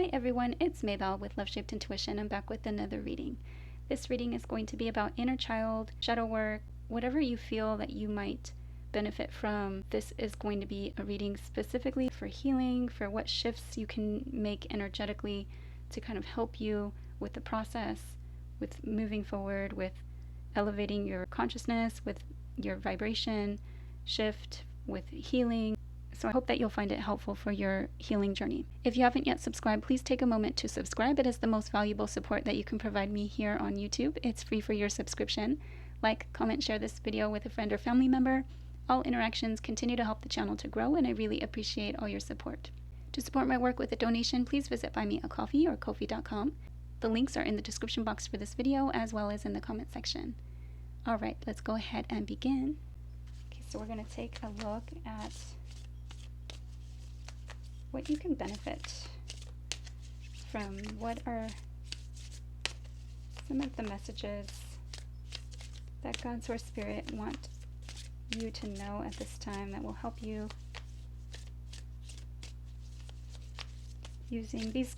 Hi everyone, it's Maybelle with Love Shaped Intuition. I'm back with another reading. This reading is going to be about inner child, shadow work, whatever you feel that you might benefit from. This is going to be a reading specifically for healing, for what shifts you can make energetically to kind of help you with the process, with moving forward, with elevating your consciousness, with your vibration shift, with healing. So I hope that you'll find it helpful for your healing journey. If you haven't yet subscribed, please take a moment to subscribe. It is the most valuable support that you can provide me here on YouTube. It's free for your subscription. Like, comment, share this video with a friend or family member. All interactions continue to help the channel to grow, and I really appreciate all your support. To support my work with a donation, please visit Buy Me a Coffee or Ko-fi.com. The links are in the description box for this video as well as in the comment section. All right, let's go ahead and begin. Okay, so we're going to take a look at what you can benefit from. What are some of the messages that God, Source, Spirit want you to know at this time that will help you using these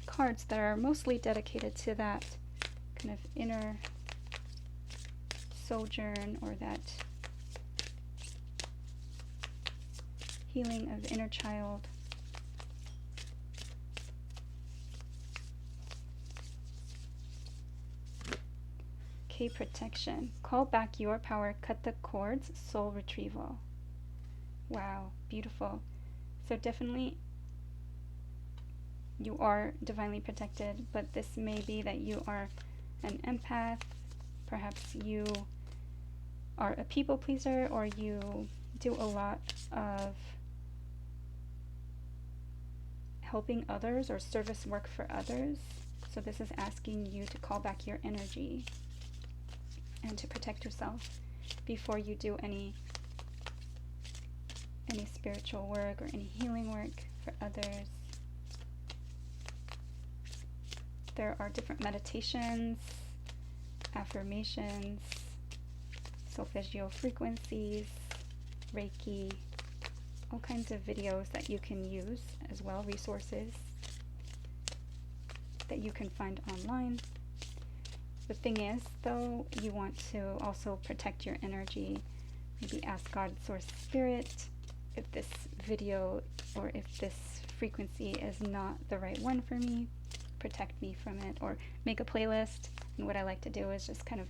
cards that are mostly dedicated to that kind of inner sojourn, or that healing of inner child. Okay, protection. Call back your power, cut the cords, soul retrieval. Wow, beautiful. So definitely you are divinely protected, but this may be that you are an empath. Perhaps you are a people pleaser, or you do a lot of helping others or service work for others. So this is asking you to call back your energy and to protect yourself before you do any spiritual work or any healing work for others. There are different meditations, affirmations, solfeggio frequencies, Reiki, all kinds of videos that you can use as well, resources that you can find online. The thing is, though, you want to also protect your energy. Maybe ask God, Source, Spirit, if this video or if this frequency is not the right one for me, protect me from it, or make a playlist. And what I like to do is just kind of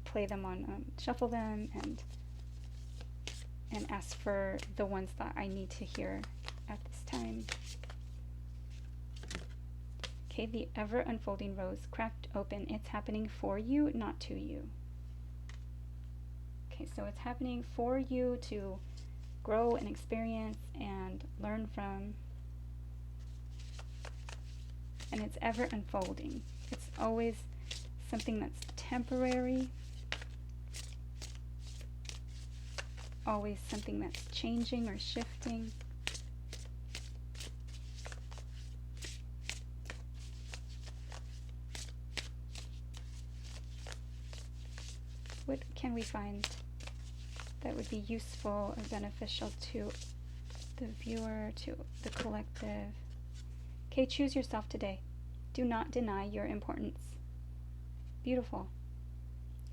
play them on, shuffle them, and ask for the ones that I need to hear at this time. Okay, the ever unfolding rose cracked open. It's happening for you, not to you. Okay, so it's happening for you to grow and experience and learn from. And it's ever unfolding. It's always something that's temporary, always something that's changing or shifting. What can we find that would be useful or beneficial to the viewer, to the collective? Okay, choose yourself today. Do not deny your importance. Beautiful.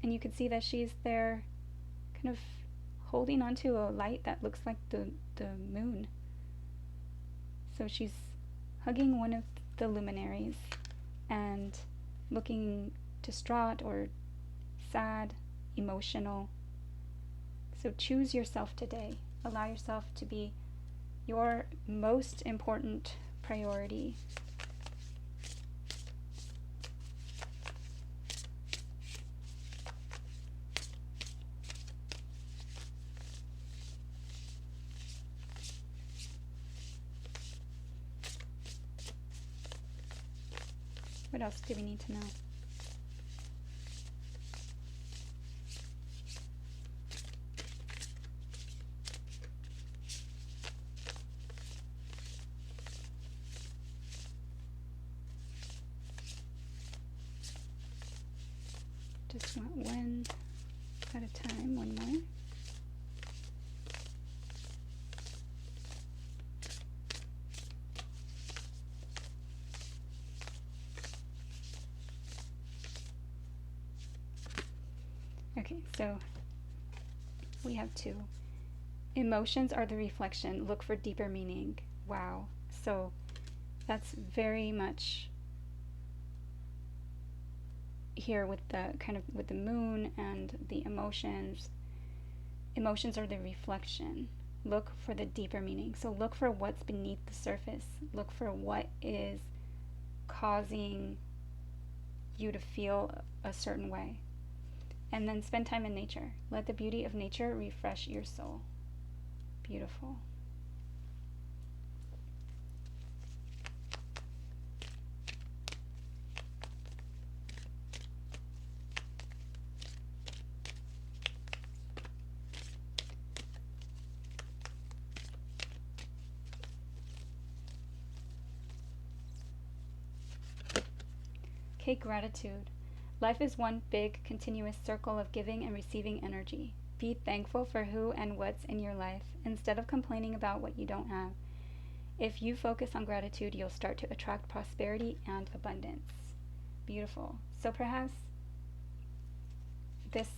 And you can see that she's there kind of holding onto a light that looks like the moon. So she's hugging one of the luminaries and looking distraught or sad, emotional. So choose yourself today. Allow yourself to be your most important priority. What else do we need to know? Just want one at a time, one more. Okay, so we have 2. Emotions are the reflection. Look for deeper meaning. Wow. So that's very much here with the kind of with the moon and the emotions. Emotions are the reflection. Look for the deeper meaning. So look for what's beneath the surface. Look for what is causing you to feel a certain way. And then spend time in nature. Let the beauty of nature refresh your soul. Beautiful. Okay, gratitude. Life is one big, continuous circle of giving and receiving energy. Be thankful for who and what's in your life instead of complaining about what you don't have. If you focus on gratitude, you'll start to attract prosperity and abundance. Beautiful. So perhaps this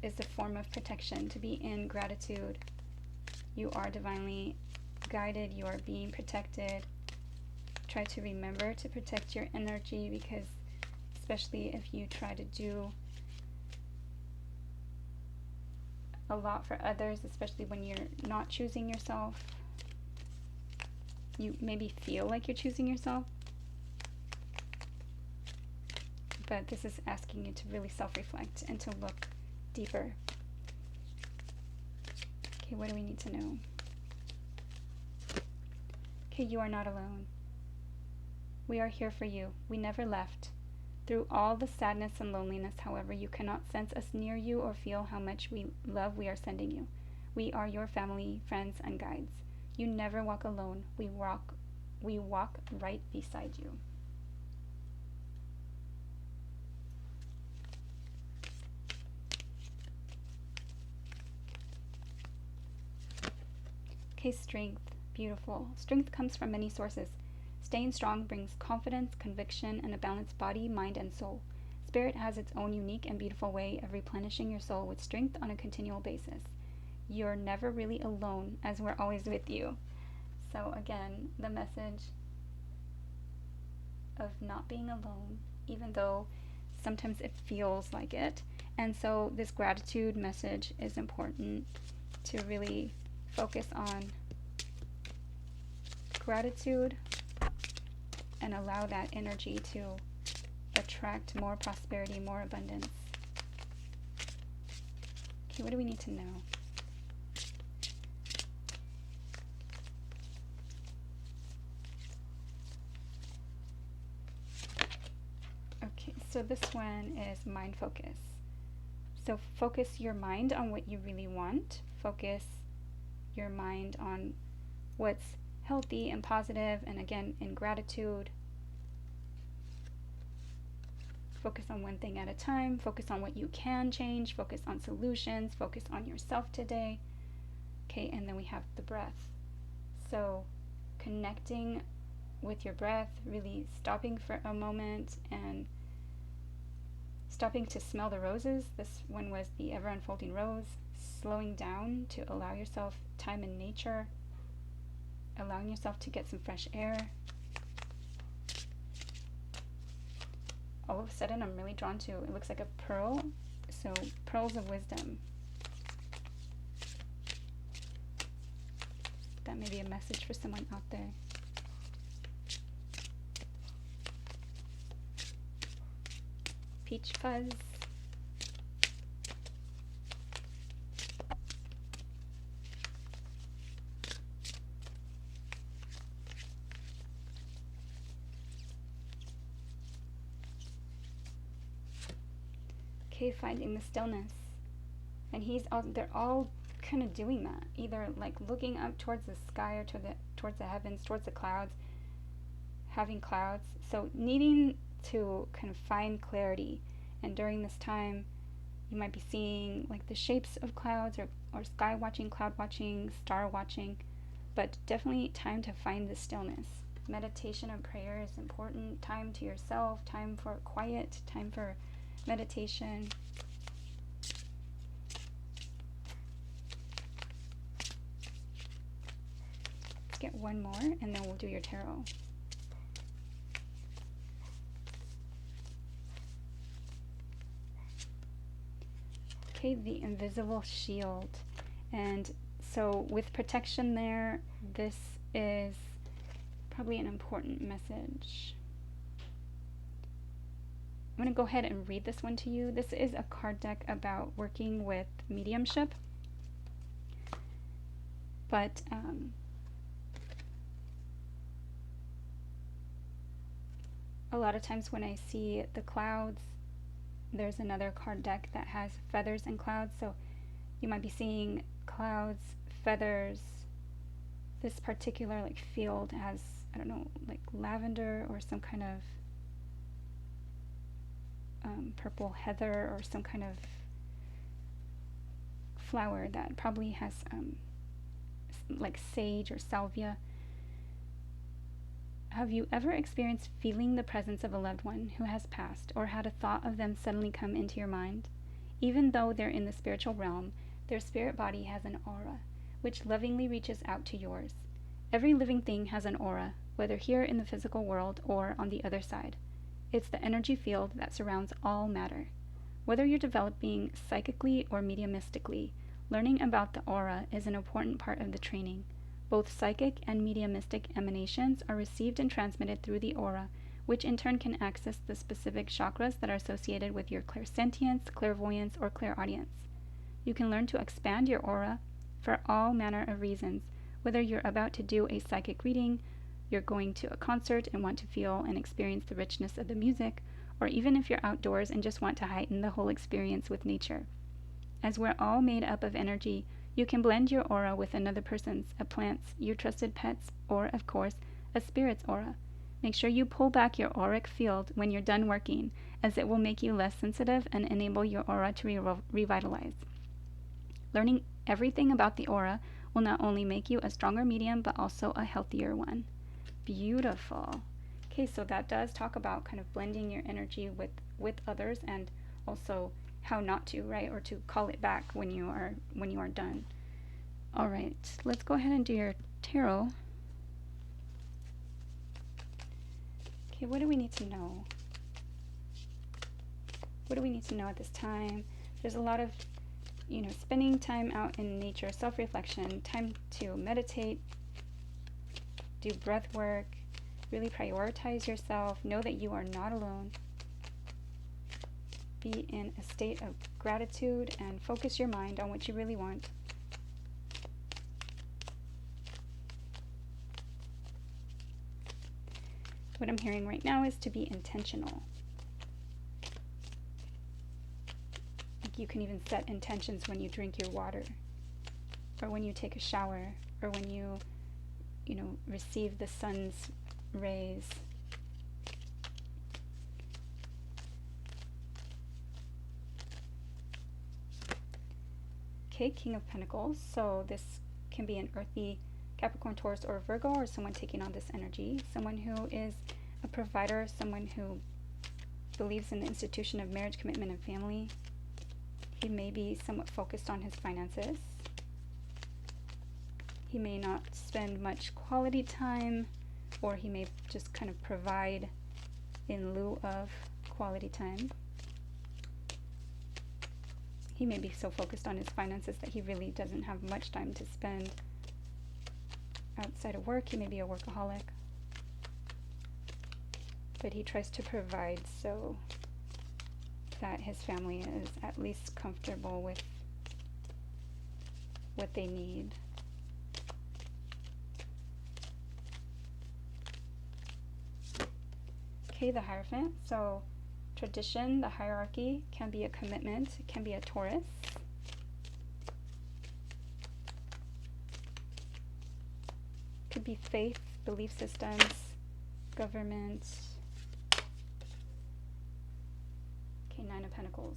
is a form of protection, to be in gratitude. You are divinely guided, you are being protected. Try to remember to protect your energy, because especially if you try to do a lot for others, especially when you're not choosing yourself, you maybe feel like you're choosing yourself, but this is asking you to really self-reflect and to look deeper. Okay, what do we need to know? Okay, you are not alone. We are here for you. We never left. Through all the sadness and loneliness, however, you cannot sense us near you or feel how much love we are sending you. We are your family, friends, and guides. You never walk alone. We walk right beside you. Okay, strength. Beautiful. Strength comes from many sources. Staying strong brings confidence, conviction, and a balanced body, mind, and soul. Spirit has its own unique and beautiful way of replenishing your soul with strength on a continual basis. You're never really alone, as we're always with you. So again, the message of not being alone, even though sometimes it feels like it. And so this gratitude message is important, to really focus on gratitude and allow that energy to attract more prosperity, more abundance. Okay, what do we need to know? Okay, so this one is mind focus. So focus your mind on what you really want. Focus your mind on what's healthy and positive, and again, in gratitude. Focus on one thing at a time. Focus on what you can change. Focus on solutions. Focus on yourself today. Okay, and then we have the breath. So connecting with your breath, really stopping for a moment and stopping to smell the roses. This one was the ever unfolding rose. Slowing down to allow yourself time in nature. Allowing yourself to get some fresh air. All of a sudden, I'm really drawn to, it looks like a pearl. So, pearls of wisdom. That may be a message for someone out there. Peach fuzz. Okay, finding the stillness. And they're all kind of doing that. Either like looking up towards the sky or towards the heavens, towards the clouds, having clouds. So needing to kind of find clarity. And during this time, you might be seeing like the shapes of clouds, or sky watching, cloud watching, star watching. But definitely time to find the stillness. Meditation and prayer is important. Time to yourself, time for quiet, time for meditation. get one more and then we'll do your tarot. Okay, the invisible shield. And so with protection there, this is probably an important message. I'm going to go ahead and read this one to you. This is a card deck about working with mediumship. But a lot of times when I see the clouds, there's another card deck that has feathers and clouds. So you might be seeing clouds, feathers. This particular like field has, I don't know, like lavender or some kind of purple heather or some kind of flower that probably has like sage or salvia. Have you ever experienced feeling the presence of a loved one who has passed, or had a thought of them suddenly come into your mind? Even though they're in the spiritual realm, their spirit body has an aura, which lovingly reaches out to yours. Every living thing has an aura, whether here in the physical world or on the other side. It's the energy field that surrounds all matter. Whether you're developing psychically or mediumistically, learning about the aura is an important part of the training. Both psychic and mediumistic emanations are received and transmitted through the aura, which in turn can access the specific chakras that are associated with your clairsentience, clairvoyance, or clairaudience. You can learn to expand your aura for all manner of reasons, whether you're about to do a psychic reading, you're going to a concert and want to feel and experience the richness of the music, or even if you're outdoors and just want to heighten the whole experience with nature. As we're all made up of energy, you can blend your aura with another person's, a plant's, your trusted pet's, or, of course, a spirit's aura. Make sure you pull back your auric field when you're done working, as it will make you less sensitive and enable your aura to revitalize. Learning everything about the aura will not only make you a stronger medium, but also a healthier one. Beautiful. Okay, so that does talk about kind of blending your energy with others, and also how not to, right? Or to call it back when you are done. All right, let's go ahead and do your tarot. Okay, what do we need to know? What do we need to know at this time? There's a lot of, spending time out in nature, self-reflection, time to meditate, do breath work, really prioritize yourself, know that you are not alone. Be in a state of gratitude and focus your mind on what you really want. What I'm hearing right now is to be intentional. Like you can even set intentions when you drink your water, or when you take a shower, or when you receive the sun's rays. Okay, King of Pentacles. So this can be an earthy Capricorn, Taurus, or Virgo, or someone taking on this energy. Someone who is a provider, someone who believes in the institution of marriage, commitment, and family. He may be somewhat focused on his finances. He may not spend much quality time, or he may just kind of provide in lieu of quality time. He may be so focused on his finances that he really doesn't have much time to spend outside of work. He may be a workaholic, but he tries to provide so that his family is at least comfortable with what they need. Okay, the Hierophant. So tradition, the hierarchy, can be a commitment, it can be a Taurus. Could be faith, belief systems, government. Okay, Nine of Pentacles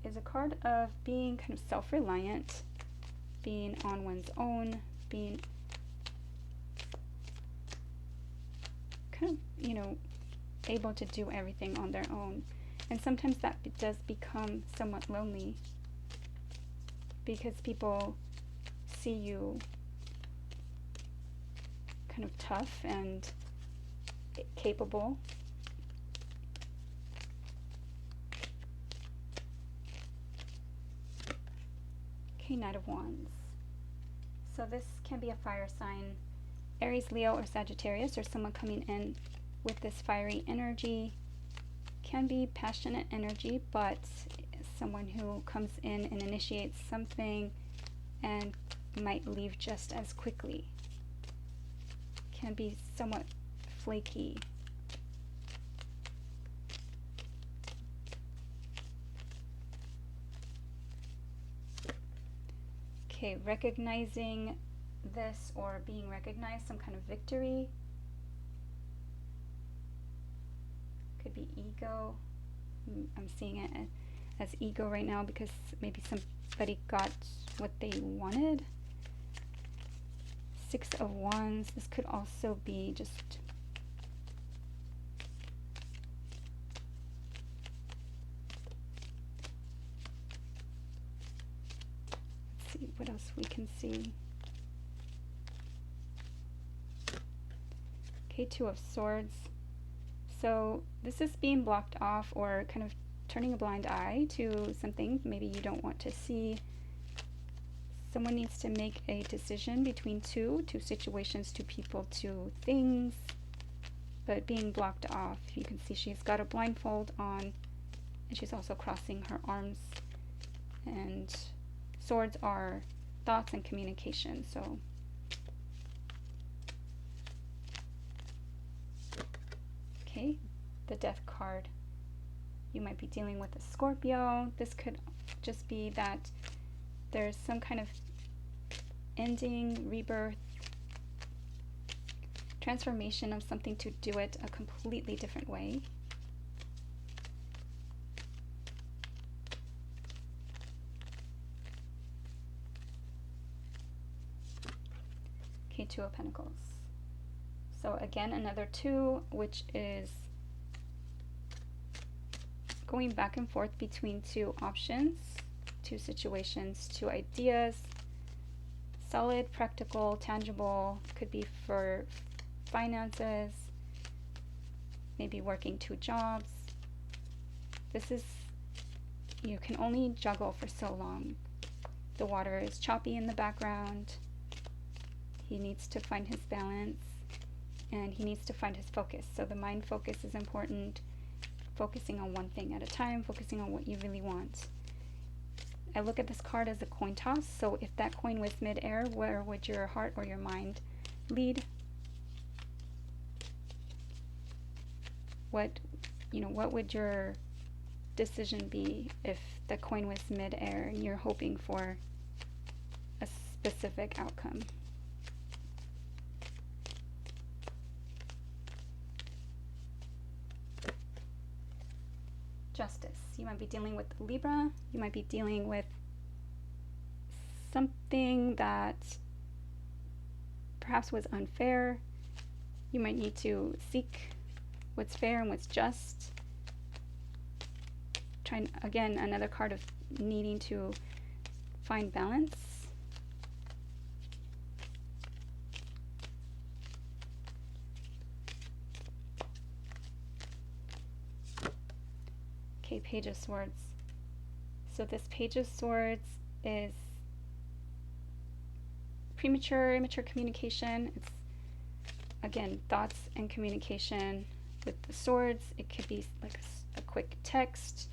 is a card of being kind of self-reliant, being on one's own, being kind of, able to do everything on their own. And sometimes that does become somewhat lonely, because people see you kind of tough and capable. Okay, Knight of Wands. So this can be a fire sign, Aries, Leo, or Sagittarius, or someone coming in with this fiery energy. Can be passionate energy, but someone who comes in and initiates something and might leave just as quickly. Can be somewhat flaky. Okay, recognizing this or being recognized, some kind of victory. Could be ego. I'm seeing it as ego right now because maybe somebody got what they wanted. Six of Wands. This could also be just what else we can see. Okay, Two of Swords. So this is being blocked off or kind of turning a blind eye to something maybe you don't want to see. Someone needs to make a decision between two situations, two people, two things, but being blocked off. You can see she's got a blindfold on and she's also crossing her arms, and swords are thoughts and communication. So okay, the Death card. You might be dealing with a Scorpio. This could just be that there's some kind of ending, rebirth, transformation of something to do it a completely different way. Okay, Two of Pentacles. So again, another two, which is going back and forth between two options, two situations, two ideas. Solid, practical, tangible. Could be for finances, maybe working two jobs. This is, you can only juggle for so long. The water is choppy in the background. He needs to find his balance and he needs to find his focus. So the mind focus is important. Focusing on one thing at a time, focusing on what you really want. I look at this card as a coin toss, so if that coin was mid-air, where would your heart or your mind lead? What would your decision be if the coin was mid-air and you're hoping for a specific outcome? Justice. You might be dealing with Libra. You might be dealing with something that perhaps was unfair. You might need to seek what's fair and what's just. Again, another card of needing to find balance. Okay, Page of Swords. So this Page of Swords is premature, immature communication. It's, again, thoughts and communication. With the swords, it could be like a quick text,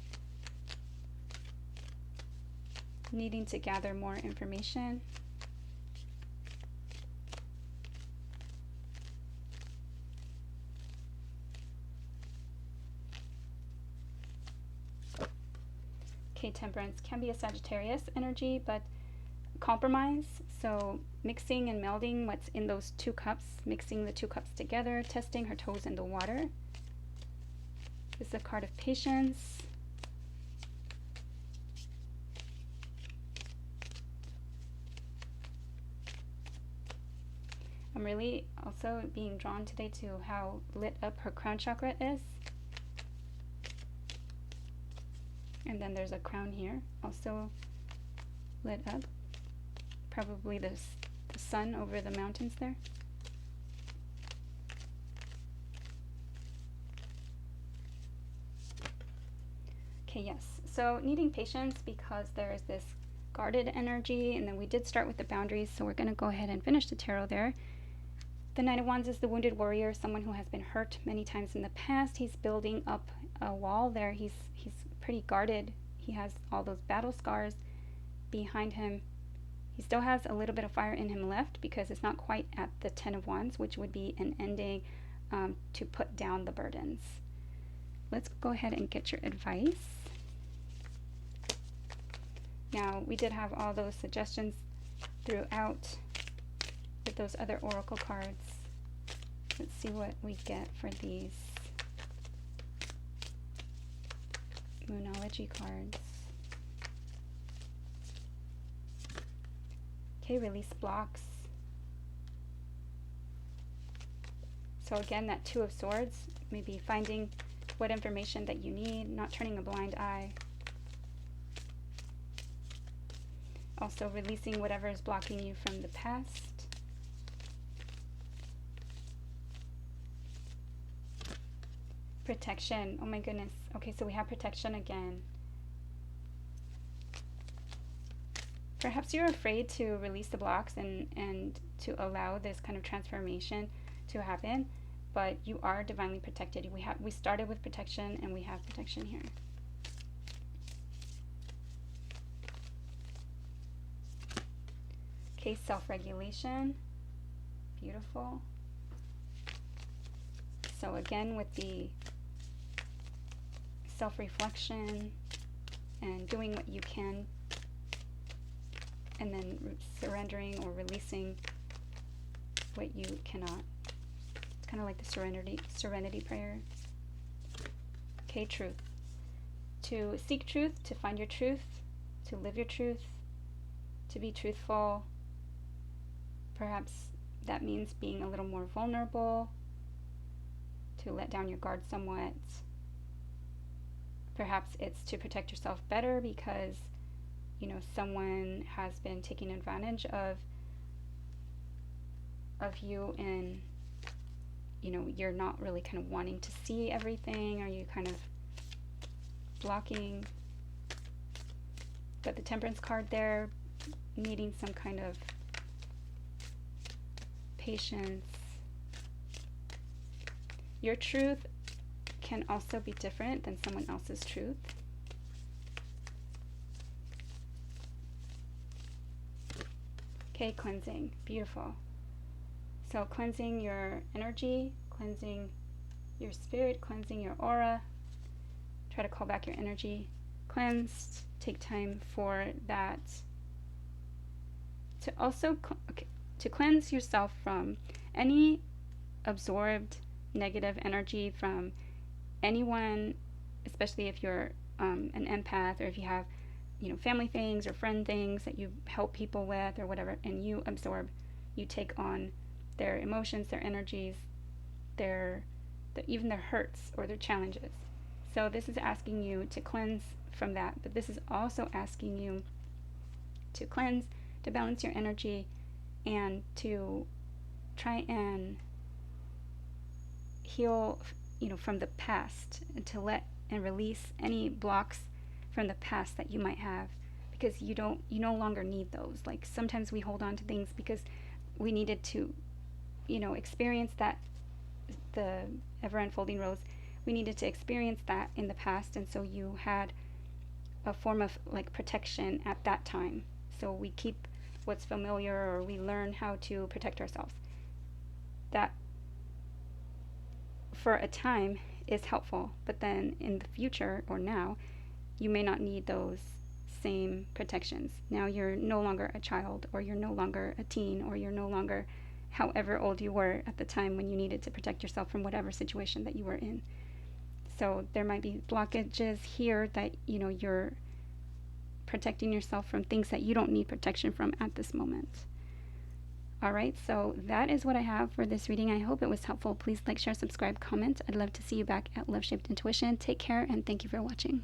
needing to gather more information. Okay, Temperance can be a Sagittarius energy, but compromise. So mixing and melding what's in those two cups, mixing the two cups together, testing her toes in the water. This is a card of patience. I'm really also being drawn today to how lit up her crown chakra is. And then there's a crown here, also lit up. Probably the sun over the mountains there. Okay, yes. So needing patience because there's this guarded energy, and then we did start with the boundaries, so we're going to go ahead and finish the tarot there. The Knight of Wands is the wounded warrior, someone who has been hurt many times in the past. He's building up a wall there. He's pretty guarded. He has all those battle scars behind him. He still has a little bit of fire in him left because it's not quite at the Ten of Wands, which would be an ending to put down the burdens. Let's go ahead and get your advice. Now, we did have all those suggestions throughout with those other oracle cards. Let's see what we get for these Moonology cards. Okay, release blocks. So again, that Two of Swords, maybe finding what information that you need, not turning a blind eye. Also releasing whatever is blocking you from the past. Protection. Oh my goodness. Okay, so we have protection again. Perhaps you're afraid to release the blocks and to allow this kind of transformation to happen, but you are divinely protected. We started with protection, and we have protection here. Okay, self-regulation. Beautiful. So again, with the self-reflection and doing what you can, and then surrendering or releasing what you cannot. It's kind of like the serenity prayer. Okay, truth. To seek truth, to find your truth, to live your truth, to be truthful. Perhaps that means being a little more vulnerable, to let down your guard somewhat. Perhaps it's to protect yourself better because, you know, someone has been taking advantage of you, and, you know, you're not really kind of wanting to see everything, or you kind of blocking. But the Temperance card there, needing some kind of patience. Your truth can also be different than someone else's truth. Okay, cleansing. Beautiful. So cleansing your energy, cleansing your spirit, cleansing your aura. Try to call back your energy cleansed. Take time for that. To also to cleanse yourself from any absorbed negative energy from anyone, especially if you're an empath, or if you have, you know, family things or friend things that you help people with or whatever, and you absorb, you take on their emotions, their energies, even their hurts or their challenges. So this is asking you to cleanse from that, but this is also asking you to cleanse, to balance your energy, and to try and heal, you know, from the past, and to let and release any blocks from the past that you might have, because you no longer need those. Like, sometimes we hold on to things because we needed to, you know, experience that, the ever unfolding rose, we needed to experience that in the past, and so you had a form of like protection at that time. So we keep what's familiar, or we learn how to protect ourselves. That for a time is helpful, but then in the future or now, you may not need those same protections. Now you're no longer a child, or you're no longer a teen, or you're no longer however old you were at the time when you needed to protect yourself from whatever situation that you were in. So there might be blockages here that, you know, you're protecting yourself from things that you don't need protection from at this moment. All right, so that is what I have for this reading. I hope it was helpful. Please like, share, subscribe, comment. I'd love to see you back at Love Shaped Intuition. Take care, and thank you for watching.